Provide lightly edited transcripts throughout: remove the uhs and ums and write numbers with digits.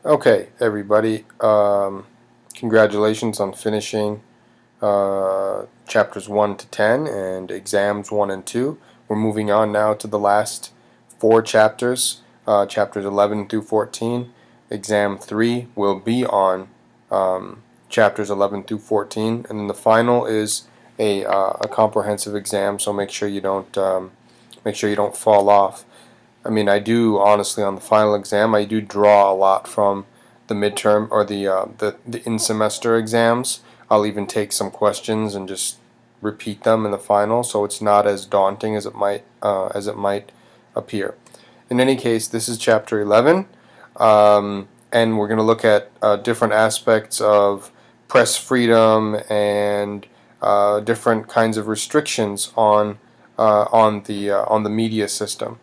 Okay, everybody, congratulations on finishing chapters 1 to 10 and exams 1 and 2. We're moving on now to the last 4 chapters, chapters 11 through 14. Exam 3 will be on chapters 11 through 14, and then the final is a comprehensive exam, so make sure you don't fall off. I mean, I do honestly on the final exam, I do draw a lot from the midterm or the in-semester exams. I'll even take some questions and just repeat them in the final, so it's not as daunting as it might appear. In any case, this is chapter 11, and we're going to look at different aspects of press freedom and different kinds of restrictions on the media system.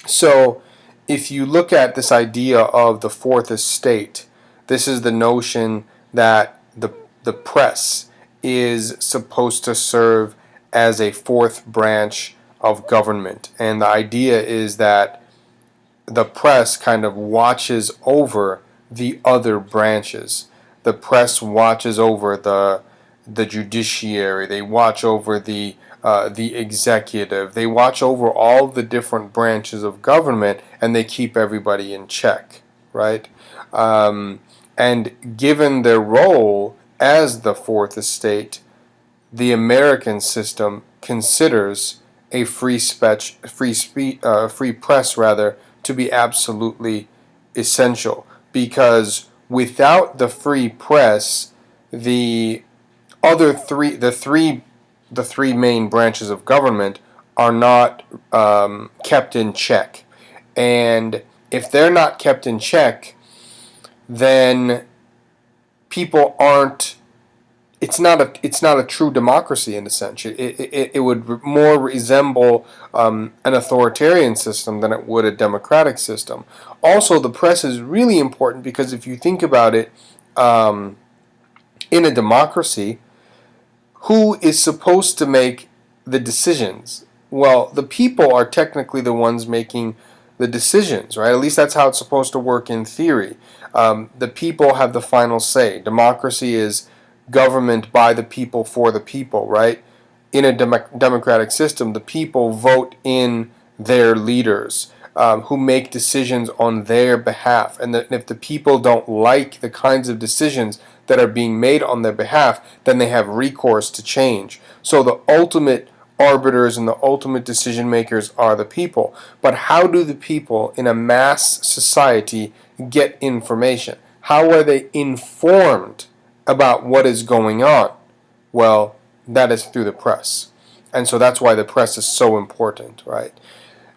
So if you look at this idea of the fourth estate, this is the notion that the press is supposed to serve as a fourth branch of government. And the idea is that the press kind of watches over the other branches. The press watches over the judiciary. They watch over the executive. They watch over all the different branches of government, and they keep everybody in check, right? And given their role as the fourth estate, the American system considers a free press rather to be absolutely essential, because without the free press, the three main branches of government are not kept in check. And if they're not kept in check, then people aren't. It's not a true democracy in a sense. It would more resemble an authoritarian system than it would a democratic system. Also, the press is really important because if you think about it, in a democracy, who is supposed to make the decisions? Well, the people are technically the ones making the decisions, right? At least that's how it's supposed to work in theory. The people have the final say. Democracy is government by the people for the people, right? In a democratic system, the people vote in their leaders who make decisions on their behalf. And if the people don't like the kinds of decisions that are being made on their behalf, then they have recourse to change. So the ultimate arbiters and the ultimate decision makers are the people. But how do the people in a mass society get information? How are they informed about what is going on? Well, that is through the press. And so that's why the press is so important, right?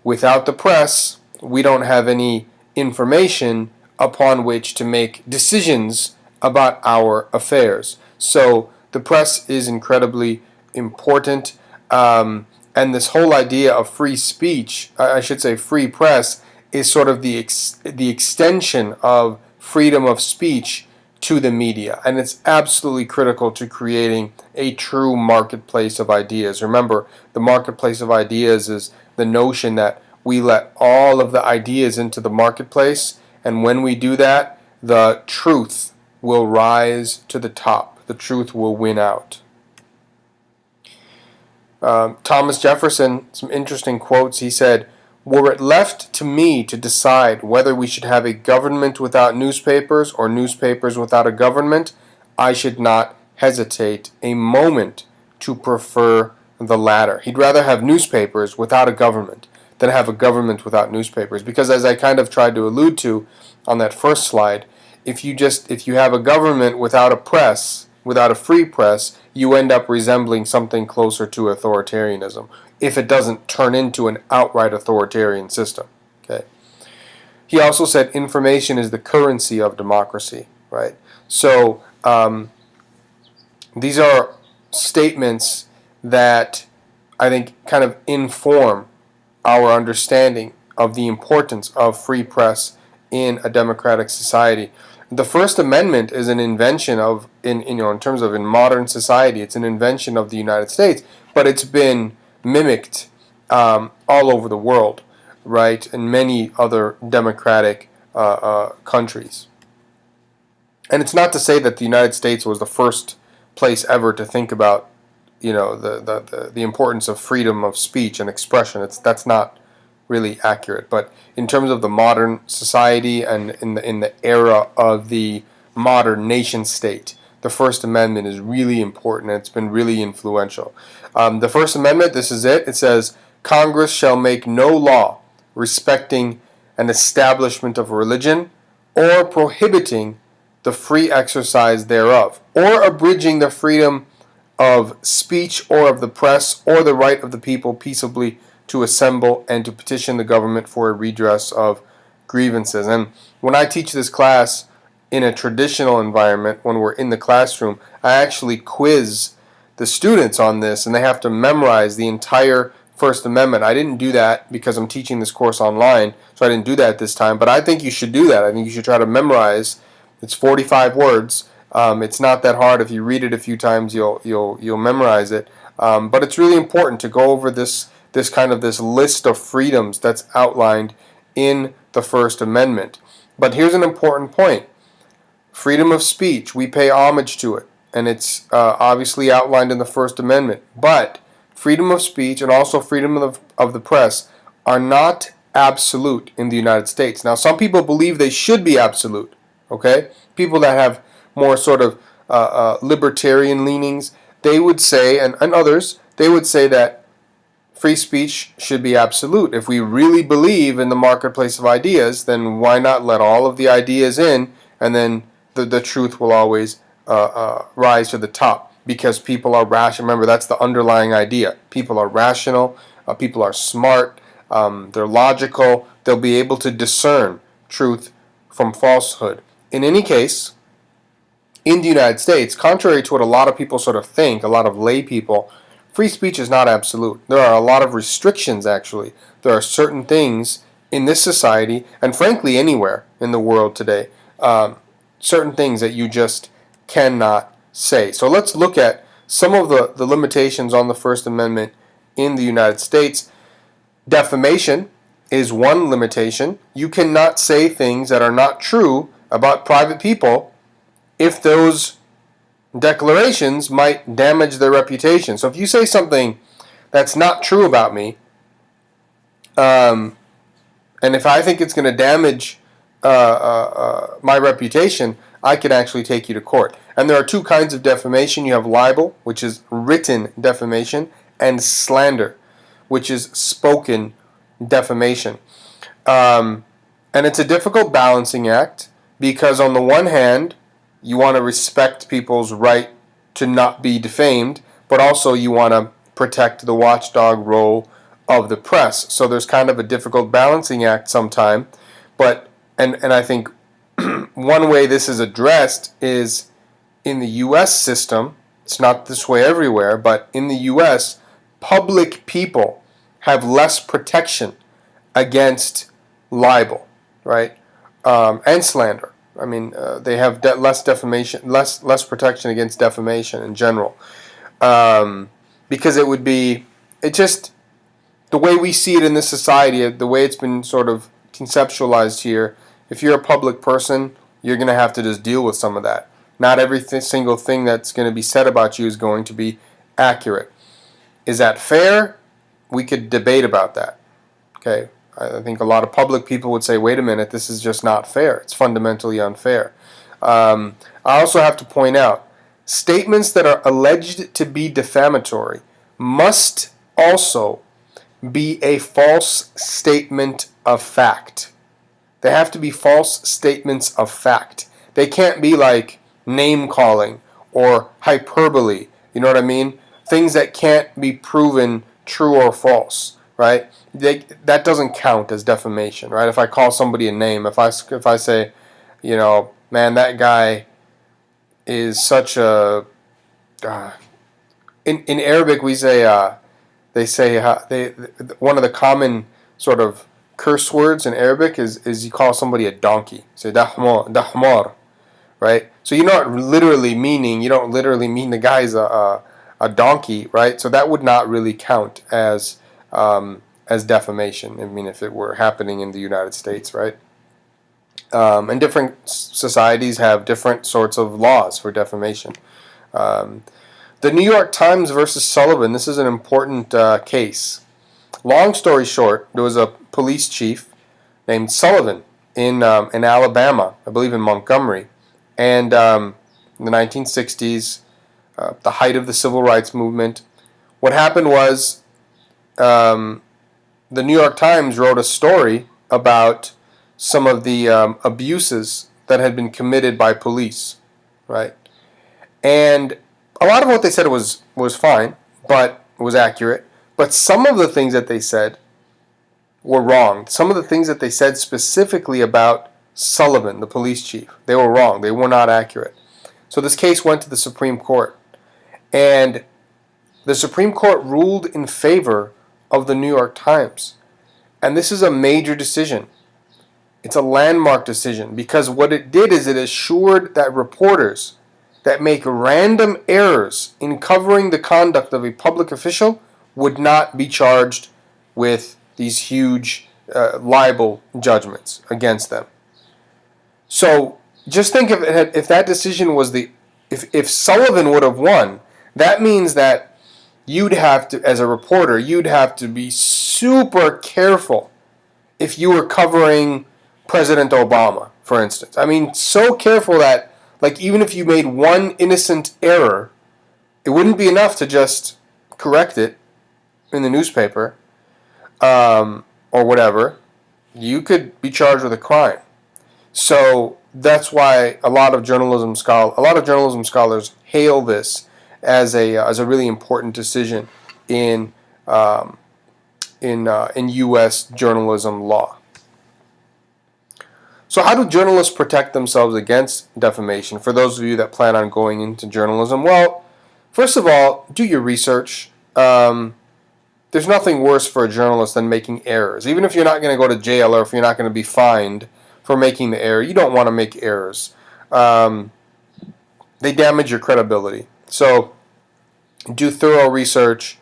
Without the press, we don't have any information upon which to make decisions about our affairs. So the press is incredibly important, and this whole idea of free speech, I should say free press, is sort of the extension of freedom of speech to the media, and it's absolutely critical to creating a true marketplace of ideas. Remember, the marketplace of ideas is the notion that we let all of the ideas into the marketplace, and when we do that, the truth will rise to the top. The truth will win out. Thomas Jefferson, some interesting quotes. He said, "Were it left to me to decide whether we should have a government without newspapers or newspapers without a government, I should not hesitate a moment to prefer the latter." He'd rather have newspapers without a government than have a government without newspapers, because as I kind of tried to allude to on that first slide, if you have a government without a press, without a free press, you end up resembling something closer to authoritarianism if it doesn't turn into an outright authoritarian system. Okay. He also said information is the currency of democracy, right? So these are statements that I think kind of inform our understanding of the importance of free press in a democratic society. The First Amendment is an invention of, in terms of in modern society, it's an invention of the United States, but it's been mimicked all over the world, right, in many other democratic countries. And it's not to say that the United States was the first place ever to think about, the importance of freedom of speech and expression. That's not really accurate. But in terms of the modern society and in the era of the modern nation state, the First Amendment is really important, and it's been really influential. The First Amendment, this is it. It says, Congress shall make no law respecting an establishment of religion or prohibiting the free exercise thereof, or abridging the freedom of speech or of the press, or the right of the people peaceably to assemble and to petition the government for a redress of grievances. And when I teach this class in a traditional environment, when we're in the classroom, I actually quiz the students on this, and they have to memorize the entire First Amendment. I didn't do that because I'm teaching this course online, so I didn't do that this time, but I think you should do that. I think you should try to memorize. It's 45 words. It's not that hard. If you read it a few times, you'll memorize it. But it's really important to go over this list of freedoms that's outlined in the First Amendment. But here's an important point. Freedom of speech, we pay homage to it, and it's obviously outlined in the First Amendment. But freedom of speech and also freedom of the press are not absolute in the United States. Now, some people believe they should be absolute. Okay, people that have more sort of libertarian leanings, they would say, and others, they would say that free speech should be absolute. If we really believe in the marketplace of ideas, then why not let all of the ideas in, and then the truth will always rise to the top, because people are rational. Remember, that's the underlying idea. People are rational, people are smart, they're logical, they'll be able to discern truth from falsehood. In any case, in the United States, contrary to what a lot of people sort of think, a lot of lay people, free speech is not absolute. There are a lot of restrictions, actually. There are certain things in this society, and frankly anywhere in the world today, certain things that you just cannot say. So let's look at some of the limitations on the First Amendment in the United States. Defamation is one limitation. You cannot say things that are not true about private people if those declarations might damage their reputation. So if you say something that's not true about me, and if I think it's going to damage my reputation, I can actually take you to court. And there are two kinds of defamation. You have libel, which is written defamation, and slander, which is spoken defamation. And it's a difficult balancing act, because on the one hand, you want to respect people's right to not be defamed, but also you want to protect the watchdog role of the press. So there's kind of a difficult balancing act sometime. But and I think one way this is addressed is in the U.S. system. It's not this way everywhere, but in the U.S., public people have less protection against libel, right, and slander. I mean, they have less defamation, less protection against defamation in general, because it just the way we see it in this society, the way it's been sort of conceptualized here. If you're a public person, you're going to have to just deal with some of that. Not every single thing that's going to be said about you is going to be accurate. Is that fair? We could debate about that. Okay, I think a lot of public people would say, wait a minute, this is just not fair. It's fundamentally unfair. I also have to point out, statements that are alleged to be defamatory must also be a false statement of fact. They have to be false statements of fact. They can't be like name-calling or hyperbole. You know what I mean? Things that can't be proven true or false, right? That doesn't count as defamation, right? If I call somebody a name, if I say, man, that guy is such a... in Arabic we say, one of the common sort of curse words in Arabic is you call somebody a donkey. Say dahmar, right? So you don't literally mean the guy's a donkey, right? So that would not really count as defamation. I mean, if it were happening in the United States, right? And different societies have different sorts of laws for defamation. The New York Times versus Sullivan, this is an important case. Long story short, there was a police chief named Sullivan in Alabama, I believe in Montgomery, and in the 1960s, the height of the civil rights movement. What happened was the New York Times wrote a story about some of the abuses that had been committed by police, right? And a lot of what they said was fine, but was accurate. But some of the things that they said were wrong. Some of the things that they said specifically about Sullivan, the police chief, they were wrong. They were not accurate. So this case went to the Supreme Court. And the Supreme Court ruled in favor of the New York Times. And this is a major decision. It's a landmark decision because what it did is it assured that reporters that make random errors in covering the conduct of a public official would not be charged with these huge libel judgments against them. So just think of it, if that decision was if Sullivan would have won, that means that you'd have to, as a reporter, you'd have to be super careful if you were covering President Obama, for instance. I mean, so careful that, like, even if you made one innocent error, it wouldn't be enough to just correct it in the newspaper or whatever. You could be charged with a crime. So that's why a lot of journalism scholars hail this as a really important decision in U.S. journalism law. So how do journalists protect themselves against defamation? For those of you that plan on going into journalism, well, first of all, do your research. There's nothing worse for a journalist than making errors. Even if you're not going to go to jail or if you're not going to be fined for making the error, you don't want to make errors. They damage your credibility. So do thorough research,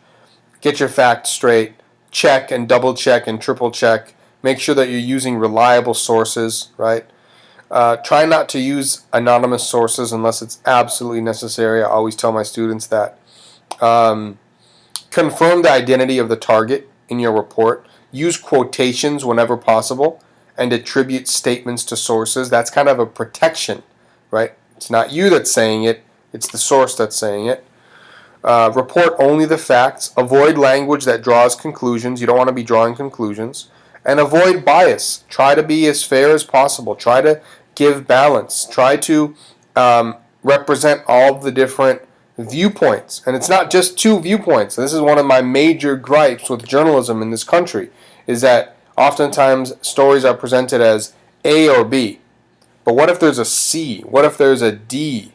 get your facts straight, check and double check and triple check. Make sure that you're using reliable sources, right? Try not to use anonymous sources unless it's absolutely necessary. I always tell my students that. Confirm the identity of the target in your report. Use quotations whenever possible and attribute statements to sources. That's kind of a protection, right? It's not you that's saying it. It's the source that's saying it. Report only the facts. Avoid language that draws conclusions. You don't want to be drawing conclusions. And avoid bias. Try to be as fair as possible. Try to give balance. Try to represent all of the different viewpoints. And it's not just two viewpoints. This is one of my major gripes with journalism in this country, is that oftentimes stories are presented as A or B. But what if there's a C? What if there's a D?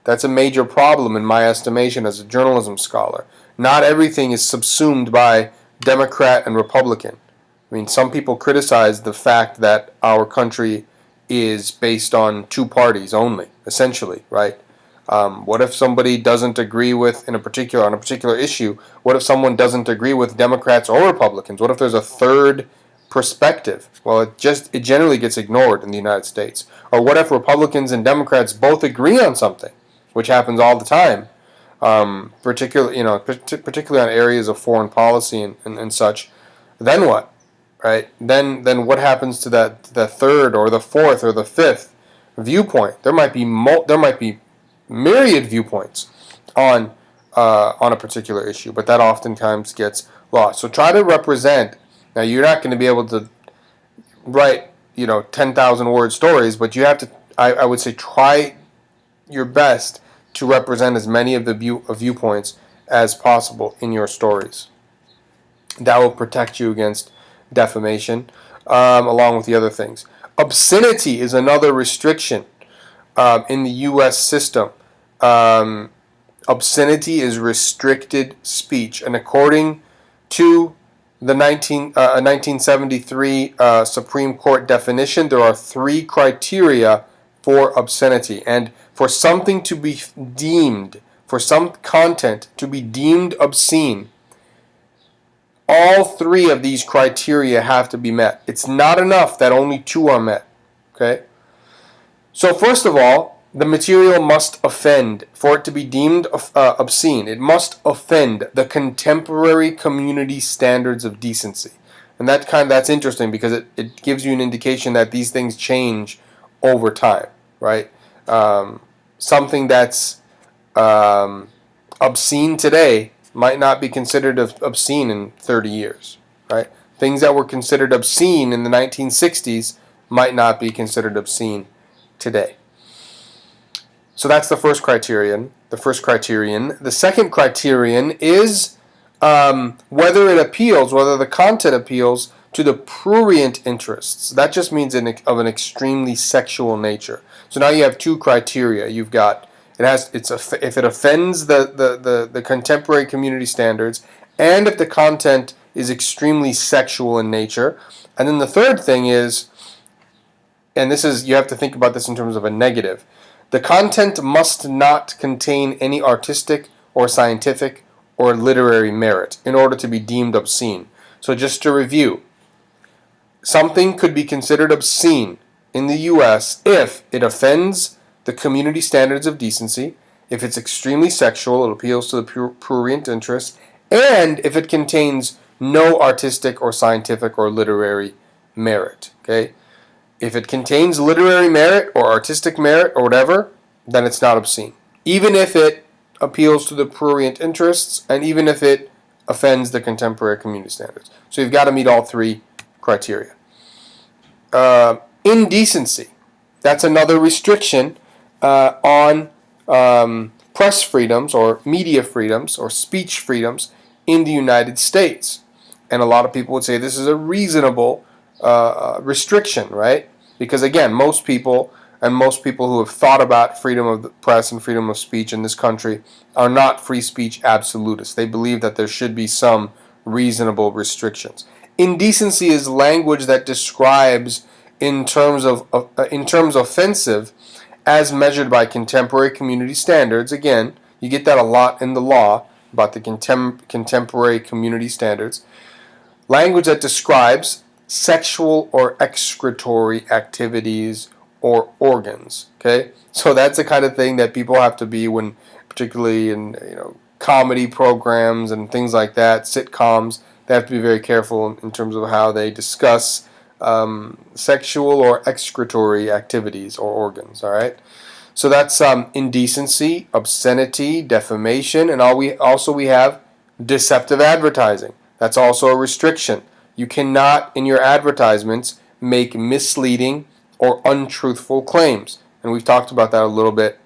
That's a major problem in my estimation as a journalism scholar. Not everything is subsumed by Democrat and Republican. I mean, some people criticize the fact that our country is based on two parties only, essentially, right? What if somebody doesn't agree with, on a particular issue, what if someone doesn't agree with Democrats or Republicans? What if there's a third perspective? Well, it generally gets ignored in the United States. Or what if Republicans and Democrats both agree on something, which happens all the time, particularly on areas of foreign policy and such? Then what? Right? Then what happens to the third or the fourth or the fifth viewpoint? There might be myriad viewpoints on a particular issue, but that oftentimes gets lost. So try to represent. Now you're not going to be able to write 10,000 word stories, but you have to. I would say try your best to represent as many of the viewpoints as possible in your stories. That will protect you against defamation, along with the other things. Obscenity is another restriction in the U.S. system. Obscenity is restricted speech, and according to the 1973 Supreme Court definition, there are 3 criteria for obscenity, and for something to be deemed, for some content to be deemed obscene, all 3 of these criteria have to be met. It's not enough that only 2 are met. Okay? So first of all, the material must offend. For it to be deemed obscene, it must offend the contemporary community standards of decency. And that's interesting because it gives you an indication that these things change over time, right? Something that's obscene today might not be considered obscene in 30 years, right? Things that were considered obscene in the 1960s might not be considered obscene today. So that's the first criterion. The second criterion is whether the content appeals to the prurient interests. That just means of an extremely sexual nature. So now you have two criteria. You've got if it offends the contemporary community standards, and if the content is extremely sexual in nature. And then the third thing is, and you have to think about this in terms of a negative, the content must not contain any artistic or scientific or literary merit in order to be deemed obscene. So just to review, something could be considered obscene in the U.S. if it offends the community standards of decency, if it's extremely sexual, it appeals to the prurient interest, and if it contains no artistic or scientific or literary merit. Okay? If it contains literary merit or artistic merit or whatever, then it's not obscene. Even if it appeals to the prurient interests, and even if it offends the contemporary community standards. So you've got to meet all three criteria. Indecency. That's another restriction on press freedoms or media freedoms or speech freedoms in the United States. And a lot of people would say this is a reasonable restriction, right? Because again, most people who have thought about freedom of the press and freedom of speech in this country are not free speech absolutists. They believe that there should be some reasonable restrictions. Indecency is language that describes in terms offensive as measured by contemporary community standards. Again, you get that a lot in the law about the contemporary community standards. Language that describes sexual or excretory activities or organs. Okay, so that's the kind of thing that people have to be when, particularly in comedy programs and things like that, sitcoms. They have to be very careful in terms of how they discuss sexual or excretory activities or organs. All right, so that's indecency, obscenity, defamation, and we have deceptive advertising. That's also a restriction. You cannot, in your advertisements, make misleading or untruthful claims. And we've talked about that a little bit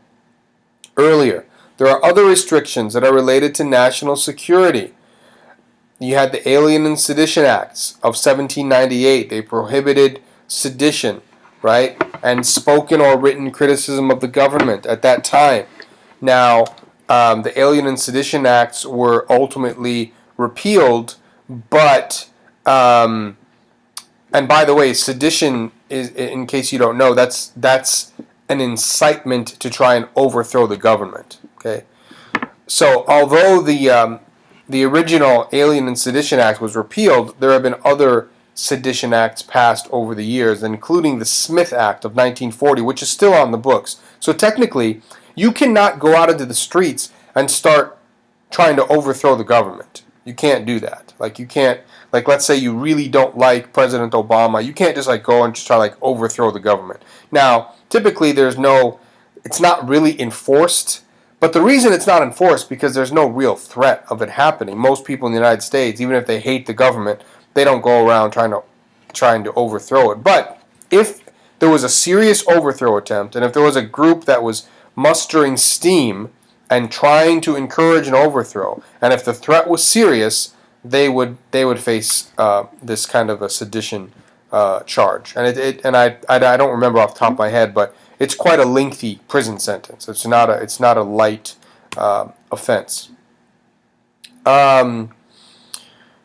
earlier. There are other restrictions that are related to national security. You had the Alien and Sedition Acts of 1798. They prohibited sedition, right? And spoken or written criticism of the government at that time. Now, the Alien and Sedition Acts were ultimately repealed, but and by the way, sedition is, in case you don't know, that's an incitement to try and overthrow the government. Okay, so although the original Alien and Sedition Act was repealed, there have been other sedition acts passed over the years, including the Smith Act of 1940, which is still on the books. So technically, you cannot go out into the streets and start trying to overthrow the government. You can't do that. You can't, let's say you really don't like President Obama, you can't just go and just try to overthrow the government. Now, typically it's not really enforced, but the reason it's not enforced because there's no real threat of it happening. Most people in the United States, even if they hate the government, they don't go around trying to overthrow it. But if there was a serious overthrow attempt, and if there was a group that was mustering steam and trying to encourage an overthrow, and if the threat was serious, they would face this kind of a sedition charge. And I don't remember off the top of my head, but it's quite a lengthy prison sentence. It's not a light offense.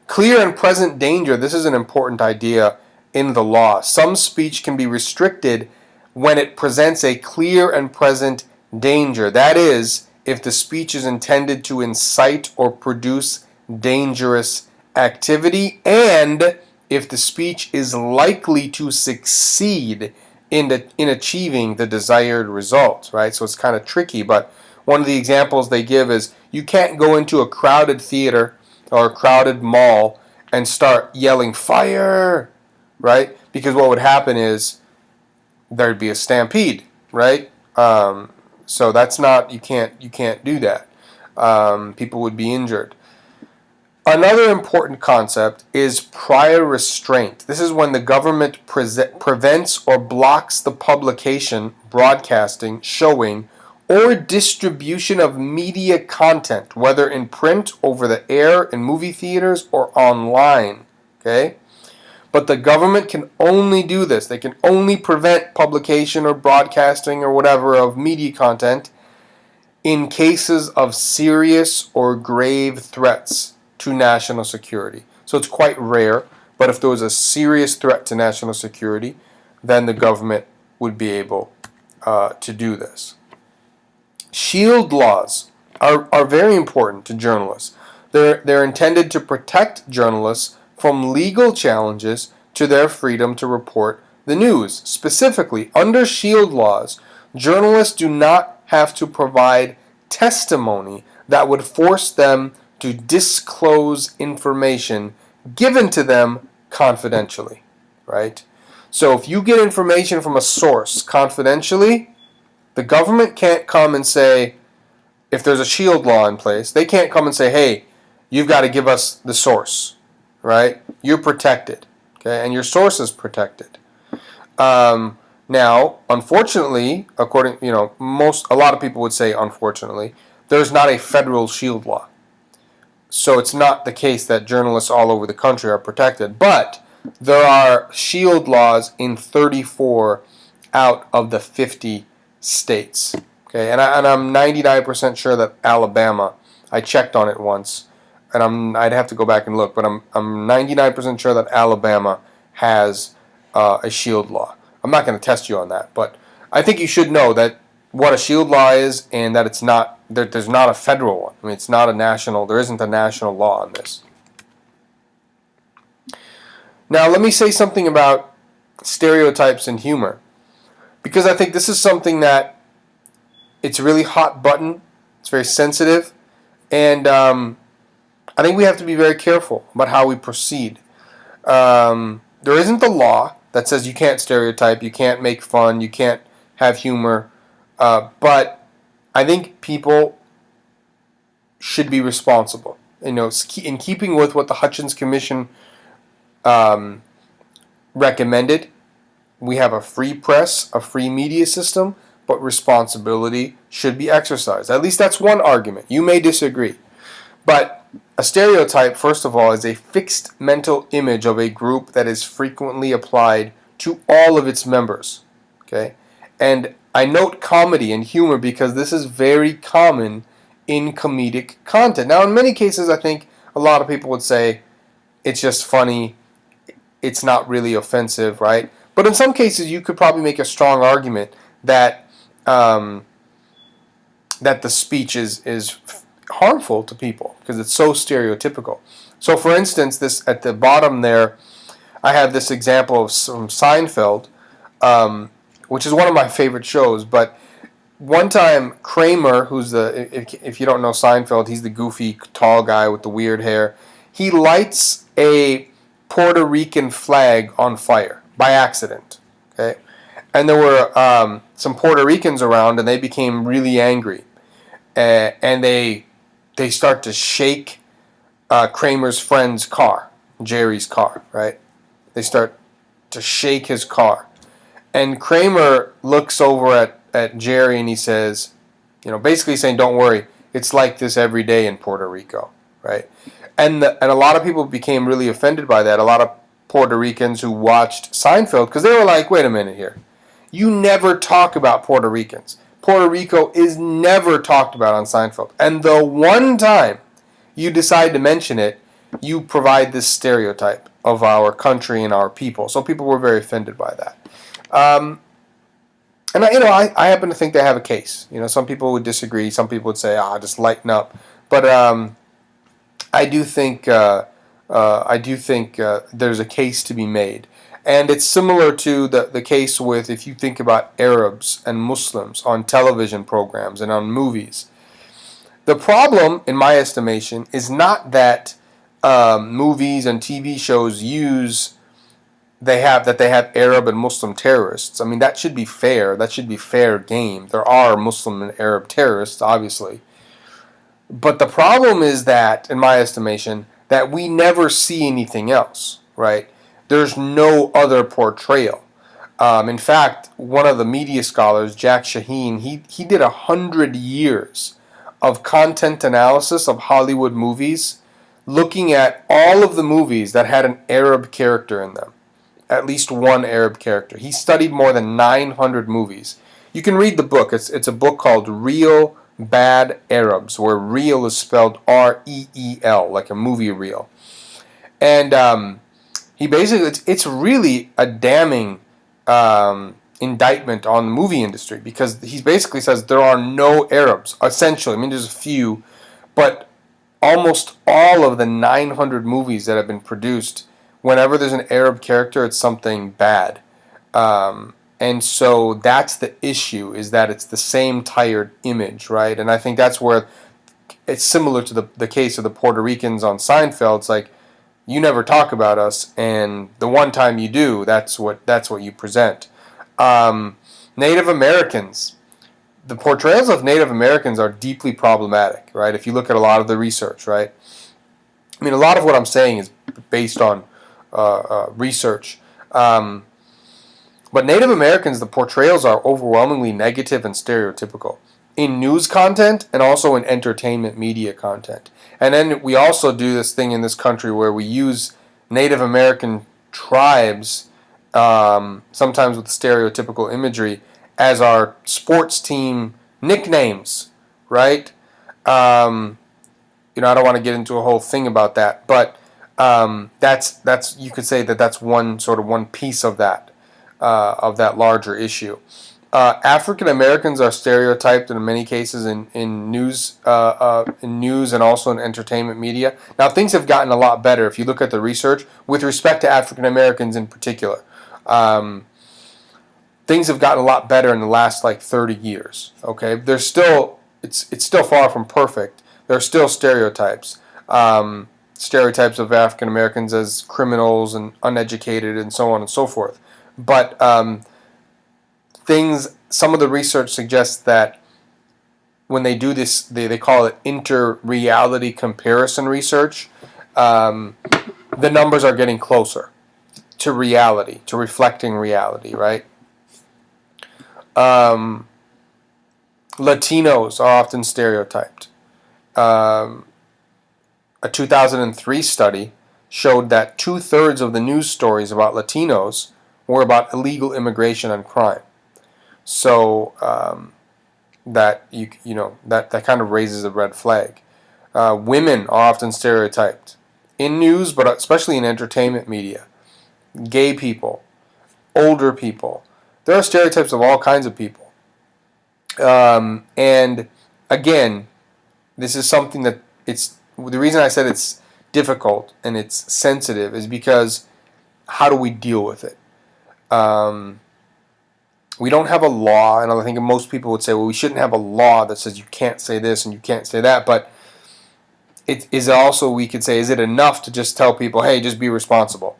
Clear and present danger. This is an important idea in the law. Some speech can be restricted when it presents a clear and present danger. That is, if the speech is intended to incite or produce dangerous activity, and if the speech is likely to succeed in achieving the desired results, right? So it's kind of tricky, but one of the examples they give is you can't go into a crowded theater or a crowded mall and start yelling fire, right? Because what would happen is there'd be a stampede, right? So that's not, you can't do that. People would be injured. Another important concept is prior restraint. This is when the government prevents or blocks the publication, broadcasting, showing, or distribution of media content, whether in print, over the air, in movie theaters, or online. Okay? But the government can only do this. They can only prevent publication or broadcasting or whatever of media content in cases of serious or grave threats to national security. So it's quite rare, but if there was a serious threat to national security, then the government would be able to do this. Shield laws are very important to journalists. They're intended to protect journalists from legal challenges to their freedom to report the news. Specifically, under shield laws, journalists do not have to provide testimony that would force them to disclose information given to them confidentially, right? So if you get information from a source confidentially, the government can't come and say, if there's a shield law in place, they can't come and say, hey, you've got to give us the source, right? You're protected, okay, and your source is protected. Now, unfortunately, according, a lot of people would say, unfortunately, there's not a federal shield law. So it's not the case that journalists all over the country are protected, but there are shield laws in 34 out of the 50 states. Okay, and I'm 99% sure that Alabama, I checked on it once, and I'd have to go back and look, but I'm 99% sure that Alabama has a shield law. I'm not going to test you on that, but I think you should know that what a shield law is, and that it's not, there's not a federal one. I mean, it's not a national, there isn't a national law on this. Now, let me say something about stereotypes and humor, because I think this is something that it's really hot button, it's very sensitive, and I think we have to be very careful about how we proceed. There isn't a law that says you can't stereotype, you can't make fun, you can't have humor, but I think people should be responsible. In keeping with what the Hutchins Commission recommended, we have a free press, a free media system, but responsibility should be exercised. At least that's one argument. You may disagree. But a stereotype, first of all, is a fixed mental image of a group that is frequently applied to all of its members. Okay? And I note comedy and humor because this is very common in comedic content. Now, in many cases, I think a lot of people would say it's just funny, it's not really offensive, right? But in some cases, you could probably make a strong argument that that the speech is harmful to people because it's so stereotypical. So, for instance, this at the bottom there, I have this example of some Seinfeld, which is one of my favorite shows. But one time, Kramer, who's if you don't know Seinfeld, he's the goofy tall guy with the weird hair. He lights a Puerto Rican flag on fire by accident. Okay, and there were some Puerto Ricans around, and they became really angry, and they start to shake Kramer's friend's car, Jerry's car, right? They start to shake his car. And Kramer looks over at Jerry and he says, basically saying, don't worry, it's like this every day in Puerto Rico, right? And a lot of people became really offended by that. A lot of Puerto Ricans who watched Seinfeld, because they were like, wait a minute here. You never talk about Puerto Ricans. Puerto Rico is never talked about on Seinfeld. And the one time you decide to mention it, you provide this stereotype of our country and our people. So people were very offended by that. And I happen to think they have a case. Some people would disagree. Some people would say, just lighten up. But I do think there's a case to be made. And it's similar to the case with, if you think about Arabs and Muslims on television programs and on movies. The problem, in my estimation, is not that movies and TV shows they have Arab and Muslim terrorists. I mean, that should be fair. That should be fair game. There are Muslim and Arab terrorists, obviously. But the problem is that, in my estimation, that we never see anything else, right? There's no other portrayal. In fact, one of the media scholars, Jack Shaheen, he did 100 years of content analysis of Hollywood movies, looking at all of the movies that had an Arab character in them. At least one Arab character. He studied more than 900 movies. You can read the book. It's a book called Real Bad Arabs, where real is spelled R-E-E-L, like a movie reel. And he basically, it's really a damning indictment on the movie industry, because he basically says there are no Arabs, essentially. I mean, there's a few, but almost all of the 900 movies that have been produced, whenever there's an Arab character, it's something bad. And so that's the issue, is that it's the same tired image, right? And I think that's where it's similar to the case of the Puerto Ricans on Seinfeld. It's like, you never talk about us, and the one time you do, that's what you present. Native Americans. The portrayals of Native Americans are deeply problematic, right? If you look at a lot of the research, right? I mean, a lot of what I'm saying is based on research. But Native Americans, the portrayals are overwhelmingly negative and stereotypical in news content and also in entertainment media content. And then we also do this thing in this country where we use Native American tribes, sometimes with stereotypical imagery, as our sports team nicknames, right? I don't want to get into a whole thing about that, but that's you could say that's one piece of that larger issue. African Americans are stereotyped in many cases in news and also in entertainment media. Now, things have gotten a lot better if you look at the research with respect to African Americans in particular. Things have gotten a lot better in the last 30 years. Okay, there's still it's still far from perfect. There are still stereotypes. Stereotypes of African Americans as criminals and uneducated and so on and so forth. But some of the research suggests that when they do this, they call it inter-reality comparison research, the numbers are getting closer to reality, to reflecting reality, right? Latinos are often stereotyped. A 2003 study showed that 2/3 of the news stories about Latinos were about illegal immigration and crime. So that that kind of raises a red flag. Women are often stereotyped in news, but especially in entertainment media. Gay people, older people. There are stereotypes of all kinds of people. And again, this is something that the reason I said it's difficult and it's sensitive is because how do we deal with it? We don't have a law, and I think most people would say, well, we shouldn't have a law that says you can't say this and you can't say that, but it is also, we could say, is it enough to just tell people, hey, just be responsible?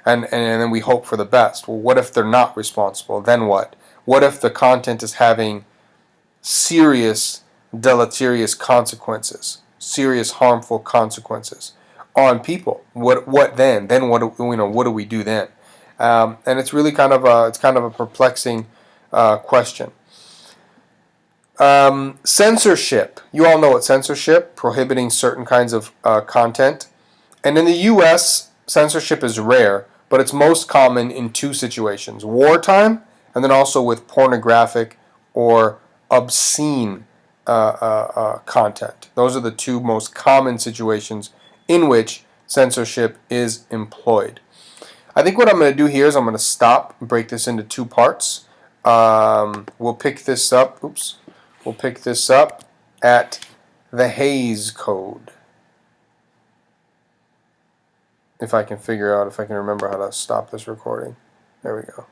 And then we hope for the best. Well, what if they're not responsible? Then what? What if the content is having serious deleterious consequences, serious harmful consequences on people? What then? Then what do we do then? And it's really kind of a perplexing question. Censorship. You all know what censorship, prohibiting certain kinds of content. And in the U.S., censorship is rare, but it's most common in two situations: wartime, and then also with pornographic or obscene content. Those are the two most common situations in which censorship is employed. I think what I'm going to do here is I'm going to stop and break this into two parts. We'll pick this up. We'll pick this up at the Hays Code. if I can remember how to stop this recording. There we go.